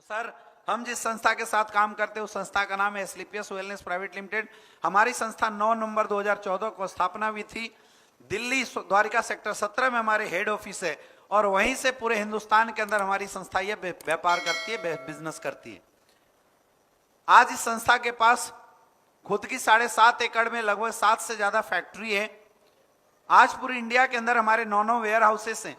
Sir, हम जिस संस्था के साथ काम करते हैं उस संस्था का नाम है एस्क्लेपियस वेलनेस प्राइवेट लिमिटेड। हमारी संस्था 9 नवंबर 2014 को स्थापना हुई थी। दिल्ली द्वारिका सेक्टर 17 में हमारे हेड ऑफिस है और वहीं से पूरे हिंदुस्तान के अंदर हमारी संस्था ये व्यापार करती है, बिजनेस करती है। आज इस संस्था के पास खुद की 7.5 एकड़ में लगभग 7 से ज्यादा फैक्ट्री है। आज पूरे इंडिया के अंदर हमारे 9 वेयर हाउसेस हैं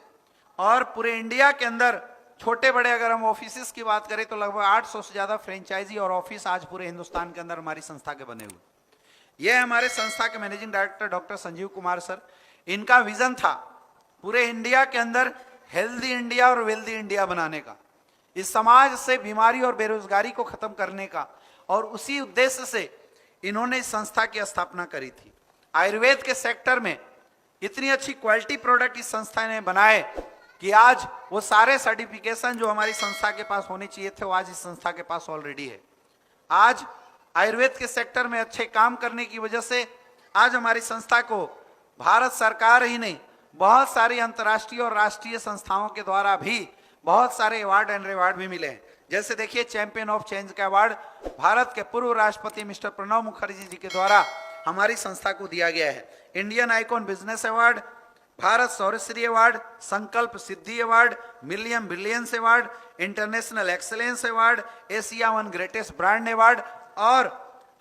और पूरे इंडिया के अंदर छोटे बड़े अगर हम ऑफिसेस की बात करें तो लगभग 800 से ज्यादा फ्रेंचाइजी और ऑफिस आज पूरे हिंदुस्तान के अंदर हमारी संस्था के बने हुए। यह हमारे संस्था के managing director doctor Sanjeev Kumar sir. इनका विजन था पूरे इंडिया के अंदर हेल्दी इंडिया और वेल्दी इंडिया बनाने का, इस समाज से बीमारी और बेरोजगारी को खत्म करने का, और उसी उद्देश्य से इन्होंने इस संस्था की स्थापना करी थी। आयुर्वेद के सेक्टर में इतनी अच्छी क्वालिटी प्रोडक्ट इस संस्था ने बनाए कि आज वो सारे सर्टिफिकेशन जो हमारी संस्था के पास होने चाहिए थे वो आज इस संस्था के पास ऑलरेडी है। आज आयुर्वेद के सेक्टर में अच्छे काम करने की वजह से आज हमारी संस्था को भारत सरकार ही नहीं, बहुत सारी अंतर्राष्ट्रीय और राष्ट्रीय संस्थाओं के द्वारा भी बहुत सारे अवार्ड एंड रिवार्ड भी मिले हैं। जैसे देखिए, चैंपियन ऑफ चेंज का अवार्ड भारत के पूर्व राष्ट्रपति मिस्टर प्रणब मुखर्जी जी के द्वारा हमारी संस्था को दिया गया है। Indian icon business award, Bharat Saurshri award, Sankalp Siddhi award, million billions award, international excellence award, Asia one greatest brand award, और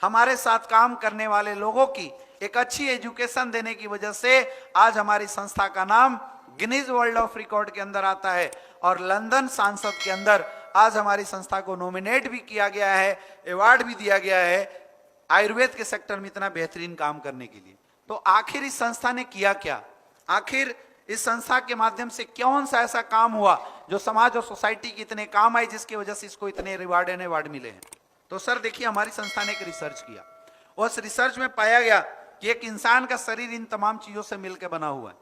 हमारे साथ काम करने वाले लोगों की एक अच्छी एजुकेशन देने की वजह से आज हमारी संस्था का नाम गिनीज वर्ल्ड ऑफ रिकॉर्ड के अंदर आता है और लंदन सांसद के अंदर आज हमारी संस्था को नॉमिनेट भी किया गया है, अवार्ड भी दिया गया है आयुर्वेद के सेक्टर में इतना बेहतरीन काम करने के लिए। तो आखिर इस संस्था ने किया क्या? आखिर इस संस्था के माध्यम से कौन सा ऐसा काम हुआ जो समाज और सोसाइटी के इतने काम आए जिसकी वजह से इसको इतने रिवार्ड एंड अवार्ड मिले हैं? तो सर देखिए, हमारी संस्था ने एक रिसर्च किया। उस रिसर्च में पाया गया कि एक इंसान का शरीर इन तमाम चीजों से मिलकर बना हुआ है।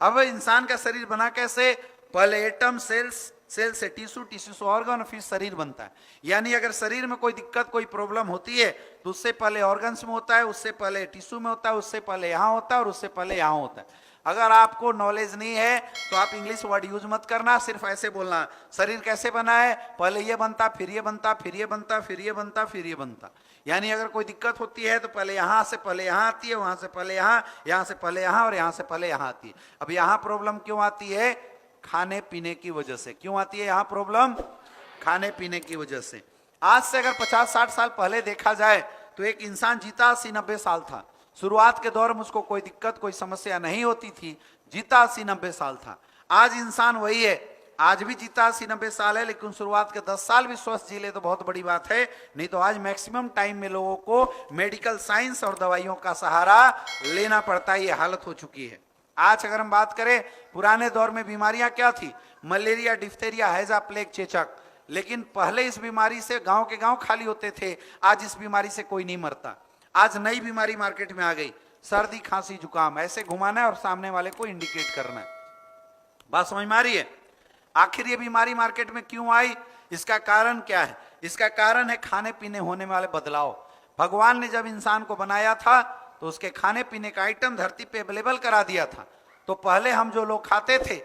अब इंसान का शरीर बना कैसे? पहले एटम, सेल्स, सेल से टिश्यू, टिश्यू से ऑर्गन, फिर शरीर बनता है। यानी अगर शरीर में कोई दिक्कत, कोई प्रॉब्लम होती है तो उससे पहले ऑर्गन्स में होता है, उससे पहले टिश्यू में होता है, उससे पहले यहाँ होता है और उससे पहले यहाँ होता है। अगर आपको नॉलेज नहीं है तो आप इंग्लिश वर्ड यूज मत करना, सिर्फ ऐसे बोलना शरीर कैसे बना है, पहले ये बनता, फिर ये बनता, फिर ये बनता, फिर ये बनता, फिर ये बनता। यानी अगर कोई दिक्कत होती है तो पहले यहाँ से पहले यहाँ आती है, वहां से पहले यहाँ, यहाँ से पहले यहाँ और यहाँ से पहले यहाँ आती है। अब यहाँ प्रॉब्लम क्यों आती है? खाने पीने की वजह से। क्यों आती है यहाँ प्रॉब्लम? खाने पीने की वजह से। आज से अगर 50-60 साल पहले देखा जाए तो एक इंसान जीता 80-90 साल था। शुरुआत के दौर में उसको कोई दिक्कत, कोई समस्या नहीं होती थी, जीता 80-90 साल था। आज इंसान वही है, आज भी जीता 80-90 साल है, लेकिन शुरुआत के 10 साल भी स्वस्थ जी ले तो बहुत बड़ी बात है। नहीं तो आज मैक्सिमम टाइम में लोगों को मेडिकल साइंस और दवाइयों का सहारा लेना पड़ता है। ये हालत हो चुकी है। आज अगर हम बात करें, पुराने दौर में बीमारियां क्या थी? मलेरिया, डिफ्थेरिया, हैजा, प्लेग, चेचक। लेकिन पहले इस बीमारी से गांव के गांव खाली होते थे। आज इस बीमारी से कोई नहीं मरता। आज नई बीमारी मार्केट में आ गई, सर्दी, खांसी, जुकाम। ऐसे घुमाना है और सामने वाले को इंडिकेट करना है। बात समझ में आ रही है? आखिर ये बीमारी मार्केट में क्यों आई? इसका कारण क्या है? इसका कारण है खाने पीने होने वाले बदलाव। भगवान ने जब इंसान को बनाया था तो उसके खाने पीने का आइटम धरती पे अवेलेबल करा दिया था। तो पहले हम जो लोग खाते थे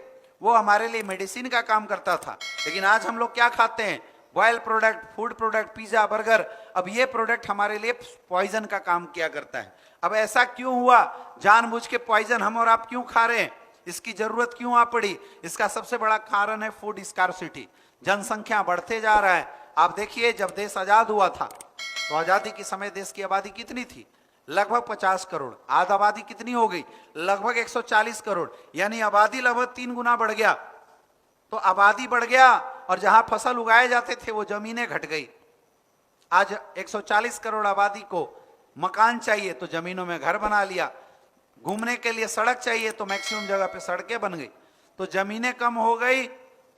वो हमारे लिए मेडिसिन का काम करता था, लेकिन आज हम लोग क्या खाते हैं? Boil product, food product, pizza, burger. अब ये प्रोडक्ट हमारे लिए पॉइजन का काम किया करता है। अब ऐसा क्यों हुआ? जानबूझ के पॉइजन हम और आप क्यों खा रहे हैं? इसकी जरूरत क्यों आ पड़ी? इसका सबसे बड़ा कारण है फूड स्कार्सिटी। जनसंख्या बढ़ते जा रहा है। आप देखिए, जब देश आजाद हुआ था तो आजादी के समय देश की आबादी कितनी थी? लगभग 50 करोड़। आज आबादी कितनी हो गई? लगभग 140 करोड़। यानी आबादी लगभग 3 गुना बढ़ गया। तो आबादी बढ़ गया और जहां फसल उगाए जाते थे वो जमीनें घट गई। आज 140 करोड़ आबादी को मकान चाहिए तो जमीनों में घर बना लिया, घूमने के लिए सड़क चाहिए तो मैक्सिमम जगह पे सड़कें बन गई। तो जमीनें कम हो गई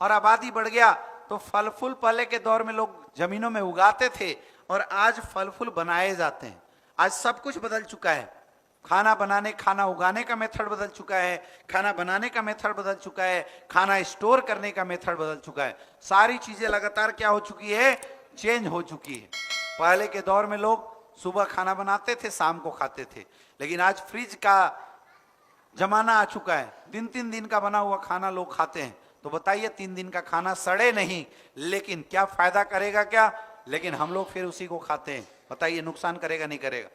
और आबादी बढ़ गया। तो फल फूल पहले के दौर में लोग जमीनों में उगाते थे और आज फल फूल बनाए जाते हैं। आज सब कुछ बदल चुका है। खाना बनाने, खाना उगाने का मेथड बदल चुका है, खाना बनाने का मेथड बदल चुका है, खाना स्टोर करने का मेथड बदल चुका है। सारी चीजें लगातार क्या हो चुकी है? चेंज हो चुकी है। पहले के दौर में लोग सुबह खाना बनाते थे, शाम को खाते थे, लेकिन आज फ्रिज का जमाना आ चुका है। 3-3 दिन का बना हुआ खाना लोग खाते हैं। तो बताइए 3 दिन का खाना सड़े नहीं, लेकिन क्या फायदा करेगा क्या? लेकिन हम लोग फिर उसी को खाते हैं। बताइए नुकसान करेगा नहीं करेगा?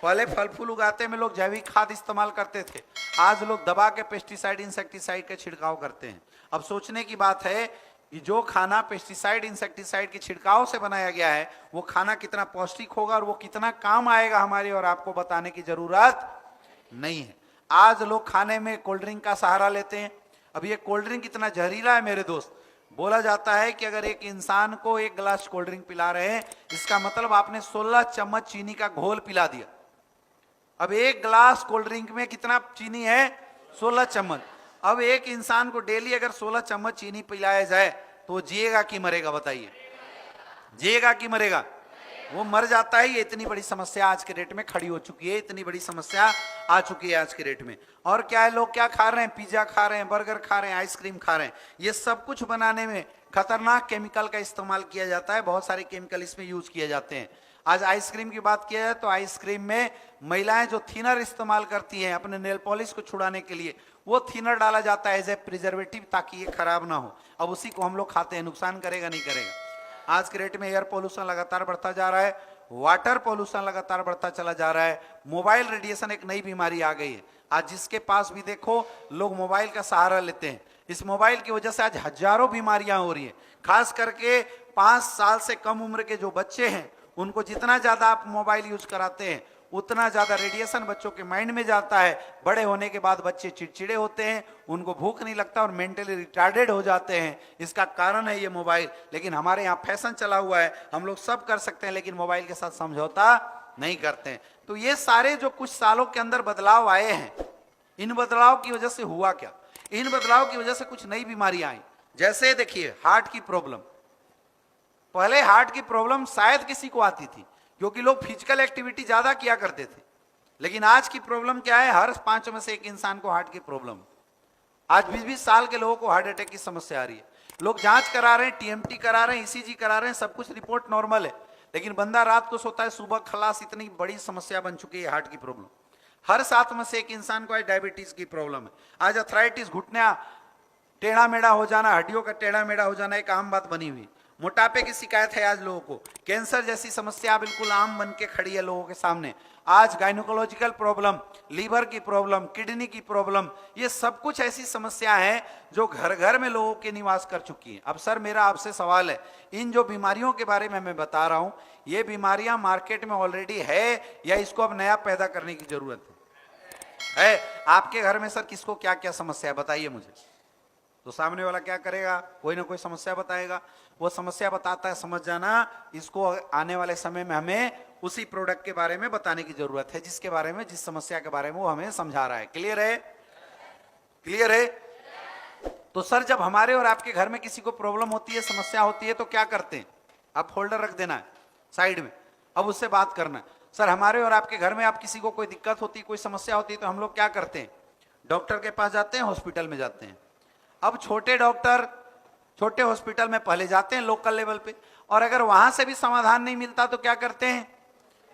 पहले फल फूल उगाते में लोग जैविक खाद इस्तेमाल करते थे, आज लोग दबा के पेस्टिसाइड इंसेक्टिसाइड का छिड़काव करते हैं। अब सोचने की बात है कि जो खाना पेस्टिसाइड इंसेक्टिसाइड के छिड़काव से बनाया गया है वो खाना कितना पौष्टिक होगा और वो कितना काम आएगा हमारी, और आपको बताने की जरूरत नहीं है। आज लोग खाने में कोल्ड ड्रिंक का सहारा लेते हैं। अब ये कोल्ड ड्रिंक इतना जहरीला है मेरे दोस्त, बोला जाता है कि अगर एक इंसान को 1 गिलास कोल्ड ड्रिंक पिला रहे हैं, इसका मतलब आपने 16 चम्मच चीनी का घोल पिला दिया। अब 1 गिलास कोल्ड ड्रिंक में कितना चीनी है? 16 चम्मच। अब एक इंसान को डेली अगर 16 चम्मच चीनी पिलाया जाए तो वो जिएगा कि मरेगा? बताइए, जिएगा कि मरेगा? वो मर जाता है। ये इतनी बड़ी समस्या आज के डेट में खड़ी हो चुकी है, इतनी बड़ी समस्या आ चुकी है आज के डेट में। और क्या है, लोग क्या खा रहे हैं? पिज्जा खा रहे हैं, बर्गर खा रहे हैं, आइसक्रीम खा रहे हैं। ये सब कुछ बनाने में खतरनाक केमिकल का इस्तेमाल किया जाता है, बहुत सारे केमिकल इसमें यूज किए जाते हैं। आज आइसक्रीम की बात किया जाए तो आइसक्रीम में महिलाएं जो थिनर इस्तेमाल करती हैं अपने नेल पॉलिश को छुड़ाने के लिए, वो थिनर डाला जाता है एज ए प्रिजर्वेटिव, ताकि ये खराब ना हो। अब उसी को हम लोग खाते हैं, नुकसान करेगा नहीं करेगा? आज के रेट में एयर पोल्यूशन लगातार बढ़ता जा रहा है, वाटर पोल्यूशन लगातार बढ़ता चला जा रहा है, मोबाइल रेडिएशन एक नई बीमारी आ गई है। आज जिसके पास भी देखो लोग मोबाइल का सहारा लेते हैं। इस मोबाइल की वजह से आज हजारों बीमारियां हो रही है। खास करके 5 साल से कम उम्र के जो बच्चे हैं उनको जितना ज्यादा आप मोबाइल यूज कराते हैं उतना ज्यादा रेडिएशन बच्चों के माइंड में जाता है। बड़े होने के बाद बच्चे चिड़चिड़े होते हैं, उनको भूख नहीं लगता और मेंटली रिटार्डेड हो जाते हैं। इसका कारण है ये मोबाइल। लेकिन हमारे यहाँ फैशन चला हुआ है, हम लोग सब कर सकते हैं लेकिन मोबाइल के साथ समझौता नहीं करते हैं। तो ये सारे जो कुछ सालों के अंदर बदलाव आए हैं, इन बदलाव की वजह से हुआ क्या? इन बदलाव की वजह से कुछ नई बीमारियां आई। जैसे देखिए हार्ट की प्रॉब्लम। पहले हार्ट की प्रॉब्लम शायद किसी को आती थी क्योंकि लोग फिजिकल एक्टिविटी ज्यादा किया करते थे। लेकिन आज की प्रॉब्लम क्या है? हर 5 में से 1 इंसान को हार्ट की प्रॉब्लम। आज 20-20 साल के लोगों को हार्ट अटैक की समस्या आ रही है। लोग जांच करा रहे हैं, टीएमटी करा रहे हैं, ईसीजी करा रहे हैं, सब कुछ रिपोर्ट नॉर्मल है, लेकिन बंदा रात को सोता है, सुबह खलास। इतनी बड़ी समस्या बन चुकी है हार्ट की प्रॉब्लम। हर 7 में से 1 इंसान को आज डायबिटीज की प्रॉब्लम है। आज अर्थराइटिस, घुटना टेढ़ा मेढ़ा हो जाना, हड्डियों का टेढ़ा मेढ़ा हो जाना एक आम बात बनी हुई। मोटापे की शिकायत है आज लोगों को। कैंसर जैसी समस्या बिल्कुल आम बन के खड़ी है लोगों के सामने। आज गायनोकोलॉजिकल प्रॉब्लम, लीवर की प्रॉब्लम, किडनी की प्रॉब्लम, ये सब कुछ ऐसी समस्या है जो घर घर में लोगों के निवास कर चुकी है। अब सर मेरा आपसे सवाल है, इन जो बीमारियों के बारे में मैं बता रहा हूं, ये बीमारियां मार्केट में ऑलरेडी है या इसको अब नया पैदा करने की जरूरत है? आपके घर में सर किसको क्या क्या समस्या है बताइए मुझे। तो सामने वाला क्या करेगा? कोई ना कोई समस्या बताएगा। वो समस्या बताता है, समझ जाना इसको आने वाले समय में हमें उसी प्रोडक्ट के बारे में बताने की जरूरत है जिसके बारे में, जिस समस्या के बारे में वो हमें समझा रहा है। क्लियर है? क्लियर है? तो सर जब हमारे और आपके घर में किसी को प्रॉब्लम होती है, समस्या होती है, तो क्या करते हैं? आप फोल्डर रख देना है साइड में, अब उससे बात करना है। सर हमारे और आपके घर में आप किसी को कोई दिक्कत होती, कोई समस्या होती है, तो हम लोग क्या करते हैं? डॉक्टर के पास जाते हैं, हॉस्पिटल में जाते हैं। अब छोटे डॉक्टर छोटे हॉस्पिटल में पहले जाते हैं लोकल लेवल पे, और अगर वहां से भी समाधान नहीं मिलता तो क्या करते हैं?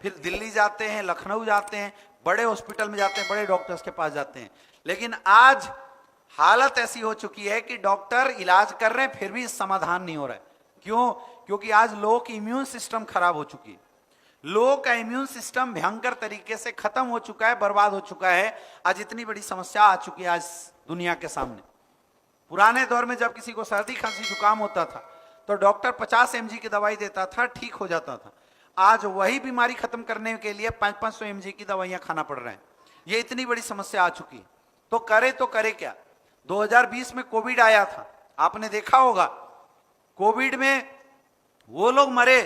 फिर दिल्ली जाते हैं, लखनऊ जाते हैं, बड़े हॉस्पिटल में जाते हैं, बड़े डॉक्टर्स के पास जाते हैं। लेकिन आज हालत ऐसी हो चुकी है कि डॉक्टर इलाज कर रहे हैं फिर भी समाधान नहीं हो रहा है। क्यों? क्योंकि आज लोगों की इम्यून सिस्टम खराब हो चुकी है। लोगों का इम्यून सिस्टम भयंकर तरीके से खत्म हो चुका है, बर्बाद हो चुका है। आज इतनी बड़ी समस्या आ चुकी है आज दुनिया के सामने। पुराने दौर में जब किसी को सर्दी खांसी जुकाम होता था तो डॉक्टर 50 mg की दवाई देता था, ठीक हो जाता था। आज वही बीमारी खत्म करने के लिए 500 mg की दवाइयां खाना पड़ रहा है। ये इतनी बड़ी समस्या आ चुकी है। तो करे क्या? 2020 में कोविड आया था, आपने देखा होगा। कोविड में वो लोग मरे,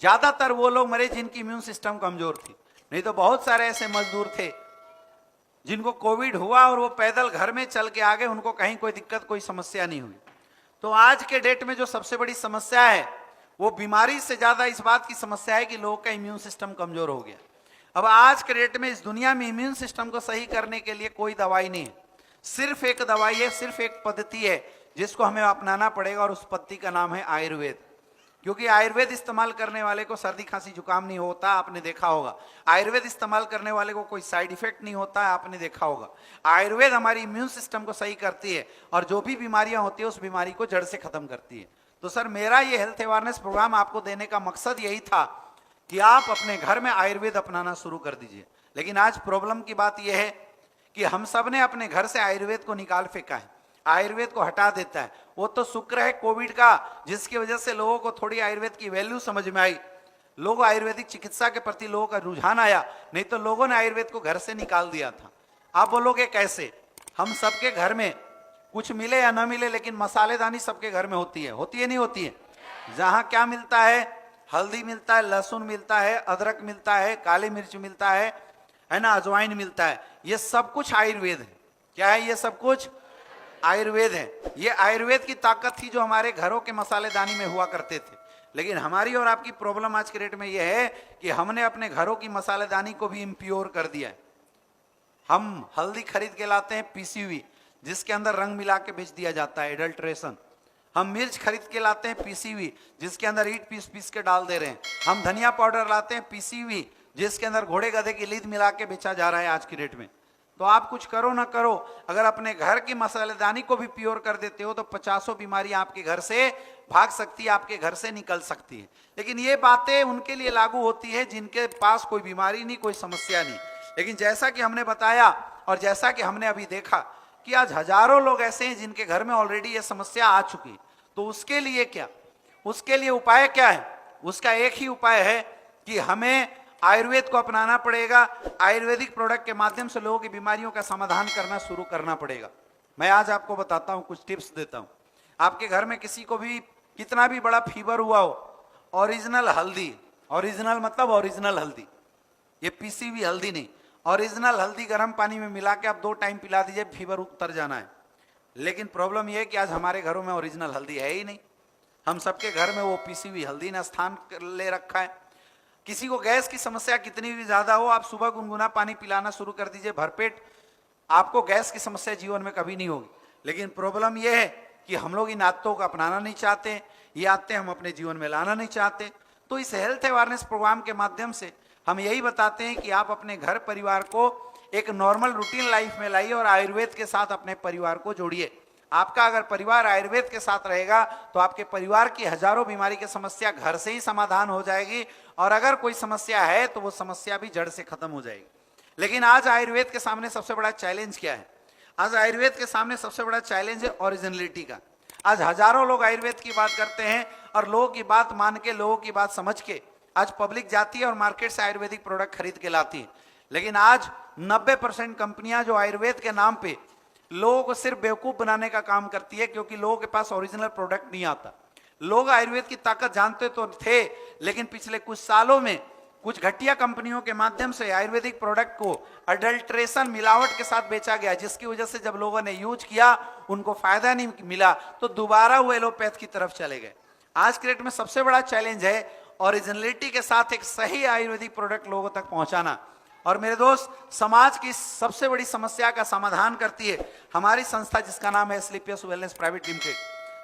ज्यादातर वो लोग मरे जिनकी इम्यून सिस्टम कमजोर थी। नहीं तो बहुत सारे ऐसे मजदूर थे जिनको कोविड हुआ और वो पैदल घर में चल के आ गए, उनको कहीं कोई दिक्कत, कोई समस्या नहीं हुई। तो आज के डेट में जो सबसे बड़ी समस्या है वो बीमारी से ज्यादा इस बात की समस्या है कि लोगों का इम्यून सिस्टम कमजोर हो गया। अब आज के डेट में इस दुनिया में इम्यून सिस्टम को सही करने के लिए कोई दवाई नहीं है, सिर्फ एक दवाई है, सिर्फ एक पद्धति है जिसको हमें अपनाना पड़ेगा, और उस पद्धति का नाम है आयुर्वेद। क्योंकि आयुर्वेद इस्तेमाल करने वाले को सर्दी खांसी जुकाम नहीं होता, आपने देखा होगा। आयुर्वेद इस्तेमाल करने वाले को कोई साइड इफेक्ट नहीं होता है, आपने देखा होगा। आयुर्वेद हमारी इम्यून सिस्टम को सही करती है और जो भी बीमारियां होती है उस बीमारी को जड़ से खत्म करती है। तो सर मेरा ये हेल्थ अवेयरनेस प्रोग्राम आपको देने का मकसद यही था कि आप अपने घर में आयुर्वेद अपनाना शुरू कर दीजिए। लेकिन आज प्रॉब्लम की बात यह है कि हम सब ने अपने घर से आयुर्वेद को निकाल फेंका है, आयुर्वेद को हटा देता है। वो तो शुक्र है कोविड का, जिसकी वजह से लोगों को थोड़ी आयुर्वेद की वैल्यू समझ में आई, लोग आयुर्वेदिक चिकित्सा के प्रति लोगों का रुझान आया, नहीं तो लोगों ने आयुर्वेद को घर से निकाल दिया था। आप बोलोगे कैसे? हम सबके घर में कुछ मिले या ना मिले लेकिन मसालेदानी सबके घर में होती है नहीं होती है? जहां क्या मिलता है? हल्दी मिलता है, लहसुन मिलता है, अदरक मिलता है, काली मिर्च मिलता है ना, अजवाइन मिलता है। ये सब कुछ आयुर्वेद है। क्या है? ये सब कुछ आयुर्वेद है। ये आयुर्वेद की ताकत थी जो हमारे घरों के मसालेदानी में हुआ करते थे। लेकिन हमारी और आपकी प्रॉब्लम आज के डेट में यह है कि हमने अपने घरों की मसालेदानी को भी इम्प्योर कर दिया है। हम हल्दी खरीद के लाते हैं पीसी हुई, जिसके अंदर रंग मिला के बेच दिया जाता है, एडल्ट्रेशन। हम मिर्च खरीद के लाते हैं पीसी हुई, जिसके अंदर ईट पीस पीस के डाल दे रहे हैं। हम धनिया पाउडर लाते हैं पीसी हुई, जिसके अंदर घोड़े गधे की लीद मिला के बेचा जा रहा है आज की डेट में। तो आप कुछ करो ना करो, अगर अपने घर की मसालेदानी को भी प्योर कर देते हो तो 50 बीमारियां आपके घर से भाग सकती है, आपके घर से निकल सकती है। लेकिन ये बातें उनके लिए लागू होती है जिनके पास कोई बीमारी नहीं, कोई समस्या नहीं। लेकिन जैसा कि हमने बताया और जैसा कि हमने अभी देखा कि आज हजारों लोग ऐसे हैं जिनके घर में ऑलरेडी ये समस्या आ चुकी। तो उसके लिए क्या? उसके लिए उपाय क्या है? उसका एक ही उपाय है कि हमें आयुर्वेद को अपनाना पड़ेगा। आयुर्वेदिक प्रोडक्ट के माध्यम से लोगों की बीमारियों का समाधान करना शुरू करना पड़ेगा। मैं आज आपको बताता हूं, कुछ टिप्स देता हूं। आपके घर में किसी को भी कितना भी बड़ा फीवर हुआ हो, ओरिजिनल हल्दी, ओरिजिनल मतलब ओरिजिनल हल्दी, ये पीसी हुई हल्दी नहीं, ओरिजिनल हल्दी गर्म पानी में मिला के आप 2 टाइम पिला दीजिए, फीवर उतर जाना है। लेकिन प्रॉब्लम यह है कि आज हमारे घरों में ओरिजिनल हल्दी है ही नहीं। हम सबके घर में वो पीसी हुई हल्दी ने स्थान ले रखा है। किसी को गैस की समस्या कितनी भी ज्यादा हो, आप सुबह गुनगुना पानी पिलाना शुरू कर दीजिए भरपेट, आपको गैस की समस्या जीवन में कभी नहीं होगी। लेकिन प्रॉब्लम यह है कि हम लोग इन आदतों को अपनाना नहीं चाहते, ये आदतें हम अपने जीवन में लाना नहीं चाहते। तो इस हेल्थ अवेयरनेस प्रोग्राम के माध्यम से हम यही बताते हैं कि आप अपने घर परिवार को एक नॉर्मल रूटीन लाइफ में लाइए और आयुर्वेद के साथ अपने परिवार को जोड़िए। आपका अगर परिवार आयुर्वेद के साथ रहेगा तो आपके परिवार की हजारों बीमारी की समस्या घर से ही समाधान हो जाएगी, और अगर कोई समस्या है तो वो समस्या भी जड़ से खत्म हो जाएगी। लेकिन आज आयुर्वेद के सामने सबसे बड़ा चैलेंज क्या है? आज आयुर्वेद के सामने सबसे बड़ा चैलेंज है ओरिजिनलिटी का। आज हजारों लोग आयुर्वेद की बात करते हैं और लोगों की बात मान के, लोगों की बात समझ के आज पब्लिक जाती है और मार्केट से आयुर्वेदिक प्रोडक्ट खरीद के लाती है। लेकिन आज 90% कंपनियां जो आयुर्वेद के नाम पे लोगों को सिर्फ बेवकूफ बनाने का काम करती है, क्योंकि लोगों के पास ओरिजिनल प्रोडक्ट नहीं आता। लोग आयुर्वेद की ताकत जानते तो थे, लेकिन पिछले कुछ सालों में कुछ घटिया कंपनियों के माध्यम से आयुर्वेदिक प्रोडक्ट को अडल्ट्रेशन, मिलावट के साथ बेचा गया, जिसकी वजह से जब लोगों ने यूज किया उनको फायदा नहीं मिला तो दोबारा वो एलोपैथ की तरफ चले गए। आज के डेट में सबसे बड़ा चैलेंज है ओरिजिनलिटी के साथ एक सही आयुर्वेदिक प्रोडक्ट लोगों तक पहुंचाना। और मेरे दोस्त, समाज की सबसे बड़ी समस्या का समाधान करती है हमारी संस्था, जिसका नाम है एस्क्लेपियस वेलनेस प्राइवेट लिमिटेड।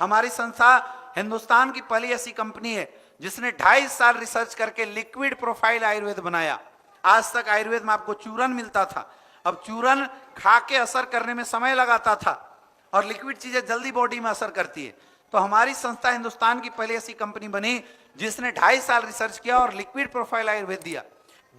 हमारी संस्था हिंदुस्तान की पहली ऐसी कंपनी है जिसने 2.5 साल रिसर्च करके लिक्विड प्रोफाइल आयुर्वेद बनाया। आज तक आयुर्वेद में आपको चूरन मिलता था, अब चूरन खा के असर करने में समय लगाता था और लिक्विड चीजें जल्दी बॉडी में असर करती है। तो हमारी संस्था हिंदुस्तान की पहली ऐसी कंपनी बनी जिसने 2.5 साल रिसर्च किया और लिक्विड प्रोफाइल आयुर्वेद दिया।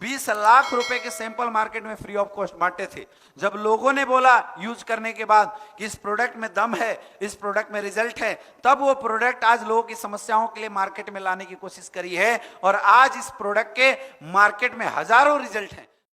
20 लाख रुपए के सैंपल मार्केट में फ्री ऑफ कॉस्ट बांटे थे। जब लोगों ने बोला यूज करने के बाद कि इस प्रोडक्ट में दम है, इस प्रोडक्ट में रिजल्ट है, तब वो प्रोडक्ट आज लोगों की समस्याओं के लिए मार्केट में लाने की कोशिश करी है और आज इस प्रोडक्ट के मार्केट में हजारों रिजल्ट हैं।